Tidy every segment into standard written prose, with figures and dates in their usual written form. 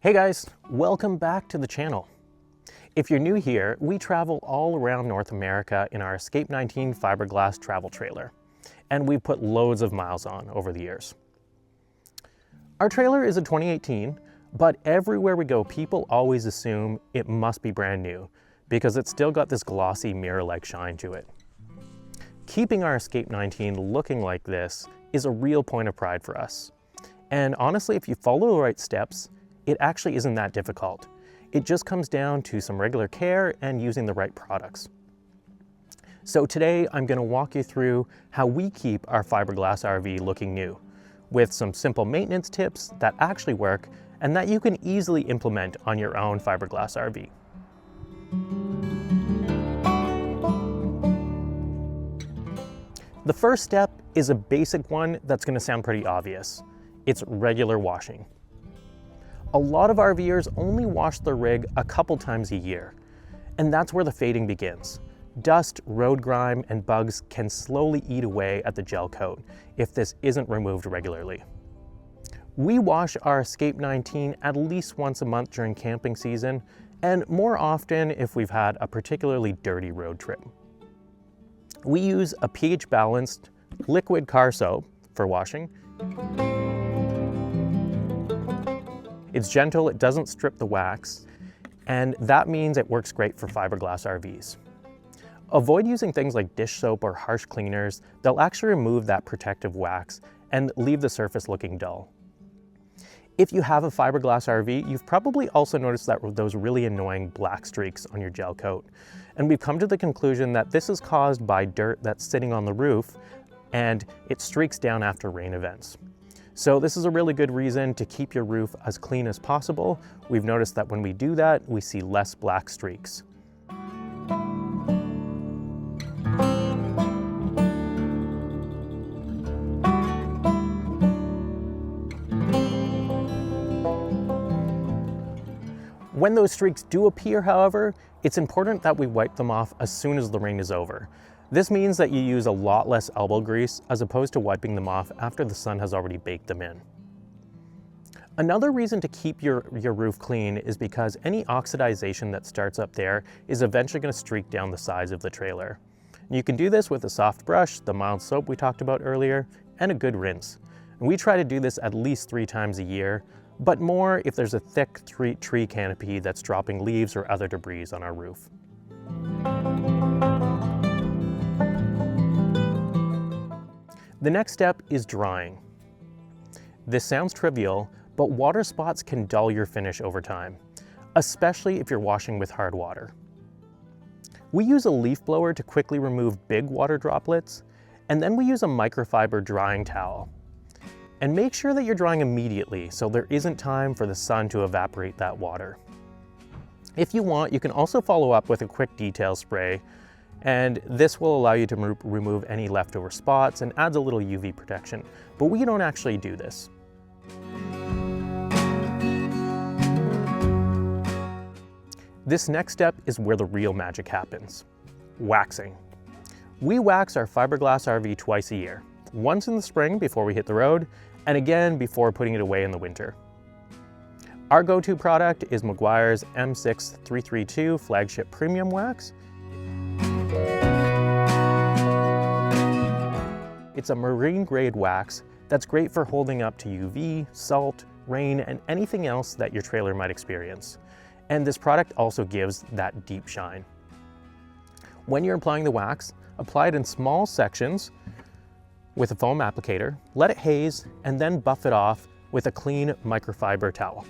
Hey guys, welcome back to the channel. If you're new here, we travel all around North America in our Escape 19 fiberglass travel trailer, and we've put loads of miles on over the years. Our trailer is a 2018, but everywhere we go, people always assume it must be brand new because it's still got this glossy mirror-like shine to it. Keeping our Escape 19 looking like this is a real point of pride for us. And honestly, if you follow the right steps, it actually isn't that difficult. It just comes down to some regular care and using the right products. So today I'm going to walk you through how we keep our fiberglass RV looking new, with some simple maintenance tips that actually work and that you can easily implement on your own fiberglass RV. The first step is a basic one that's going to sound pretty obvious. It's regular washing. A lot of RVers only wash their rig a couple times a year, and that's where the fading begins. Dust, road grime, and bugs can slowly eat away at the gel coat if this isn't removed regularly. We wash our Escape 19 at least once a month during camping season, and more often if we've had a particularly dirty road trip. We use a pH-balanced liquid car soap for washing. It's gentle, it doesn't strip the wax, and that means it works great for fiberglass RVs. Avoid using things like dish soap or harsh cleaners. They'll actually remove that protective wax and leave the surface looking dull. If you have a fiberglass RV, you've probably also noticed that those really annoying black streaks on your gel coat. And we've come to the conclusion that this is caused by dirt that's sitting on the roof and it streaks down after rain events. So this is a really good reason to keep your roof as clean as possible. We've noticed that when we do that, we see less black streaks. When those streaks do appear, however, it's important that we wipe them off as soon as the rain is over. This means that you use a lot less elbow grease as opposed to wiping them off after the sun has already baked them in. Another reason to keep your roof clean is because any oxidization that starts up there is eventually going to streak down the sides of the trailer. You can do this with a soft brush, the mild soap we talked about earlier, and a good rinse. And we try to do this at least 3 times a year, but more if there's a thick tree canopy that's dropping leaves or other debris on our roof. The next step is drying. This sounds trivial, but water spots can dull your finish over time, especially if you're washing with hard water. We use a leaf blower to quickly remove big water droplets, and then we use a microfiber drying towel. And make sure that you're drying immediately so there isn't time for the sun to evaporate that water. If you want, you can also follow up with a quick detail spray, and this will allow you to remove any leftover spots and adds a little UV protection, but we don't actually do this. This next step is where the real magic happens: waxing. We wax our fiberglass RV twice a year, once in the spring before we hit the road, and again before putting it away in the winter. Our go-to product is Meguiire's M6332 Flagship Premium Wax. It's a marine grade wax that's great for holding up to UV, salt, rain, and anything else that your trailer might experience. And this product also gives that deep shine. When you're applying the wax, apply it in small sections with a foam applicator, let it haze, and then buff it off with a clean microfiber towel.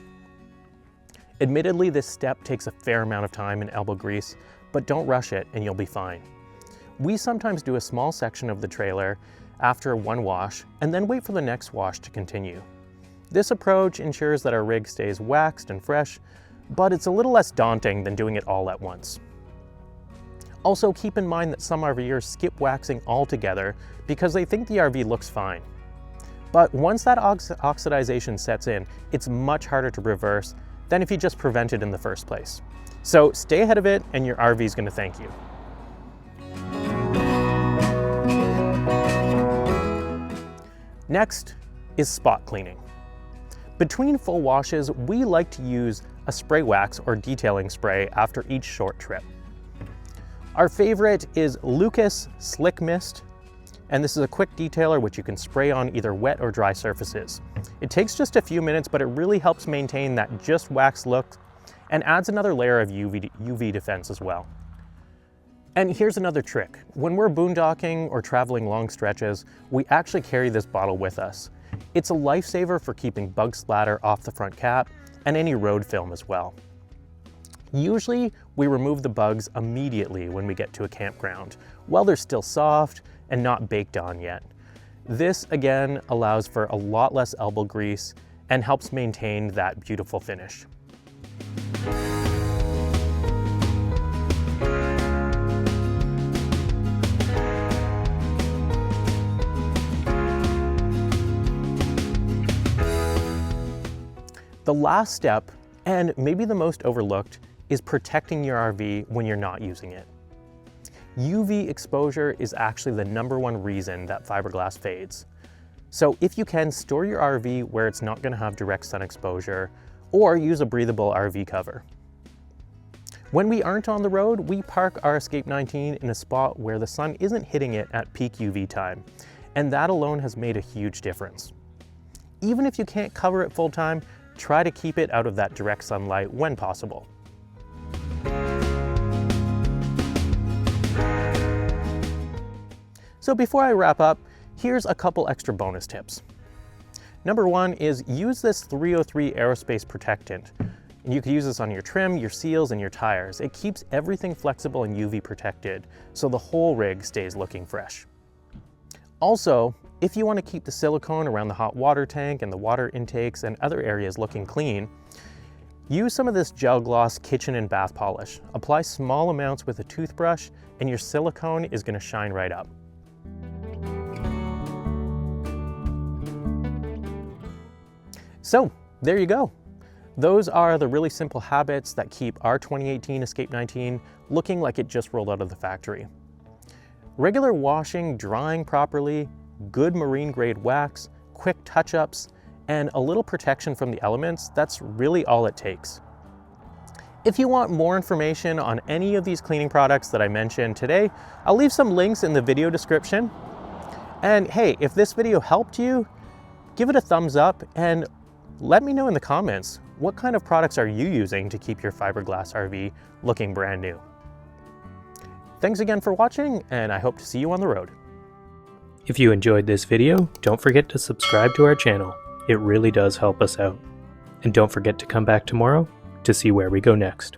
Admittedly, this step takes a fair amount of time and elbow grease, but don't rush it and you'll be fine. We sometimes do a small section of the trailer after one wash and then wait for the next wash to continue. This approach ensures that our rig stays waxed and fresh, but it's a little less daunting than doing it all at once. Also, keep in mind that some RVers skip waxing altogether because they think the RV looks fine. But once that oxidization sets in, it's much harder to reverse than if you just prevent it in the first place. So stay ahead of it and your RV is going to thank you. Next is spot cleaning. Between full washes, we like to use a spray wax or detailing spray after each short trip. Our favorite is Lucas Slick Mist, and this is a quick detailer which you can spray on either wet or dry surfaces. It takes just a few minutes, but it really helps maintain that just wax look and adds another layer of UV defense as well. And here's another trick. When we're boondocking or traveling long stretches, we actually carry this bottle with us. It's a lifesaver for keeping bug splatter off the front cap and any road film as well. Usually, we remove the bugs immediately when we get to a campground, while they're still soft and not baked on yet. This, again, allows for a lot less elbow grease and helps maintain that beautiful finish. The last step, and maybe the most overlooked, is protecting your RV when you're not using it. UV exposure is actually the #1 reason that fiberglass fades. So if you can, store your RV where it's not going to have direct sun exposure, or use a breathable RV cover. When we aren't on the road, we park our Escape 19 in a spot where the sun isn't hitting it at peak UV time, and that alone has made a huge difference. Even if you can't cover it full time, try to keep it out of that direct sunlight when possible. So before I wrap up, here's a couple extra bonus tips. #1 is use this 303 aerospace protectant. And you can use this on your trim, your seals, and your tires. It keeps everything flexible and UV protected, so the whole rig stays looking fresh. Also, if you want to keep the silicone around the hot water tank and the water intakes and other areas looking clean, use some of this gel gloss kitchen and bath polish. Apply small amounts with a toothbrush and your silicone is going to shine right up. So there you go. Those are the really simple habits that keep our 2018 Escape 19 looking like it just rolled out of the factory. Regular washing, drying properly, good marine grade wax, quick touch-ups, and a little protection from the elements, that's really all it takes. If you want more information on any of these cleaning products that I mentioned today, I'll leave some links in the video description. And hey, if this video helped you, give it a thumbs up and let me know in the comments, what kind of products are you using to keep your fiberglass RV looking brand new? Thanks again for watching, and I hope to see you on the road. If you enjoyed this video, don't forget to subscribe to our channel. It really does help us out. And don't forget to come back tomorrow to see where we go next.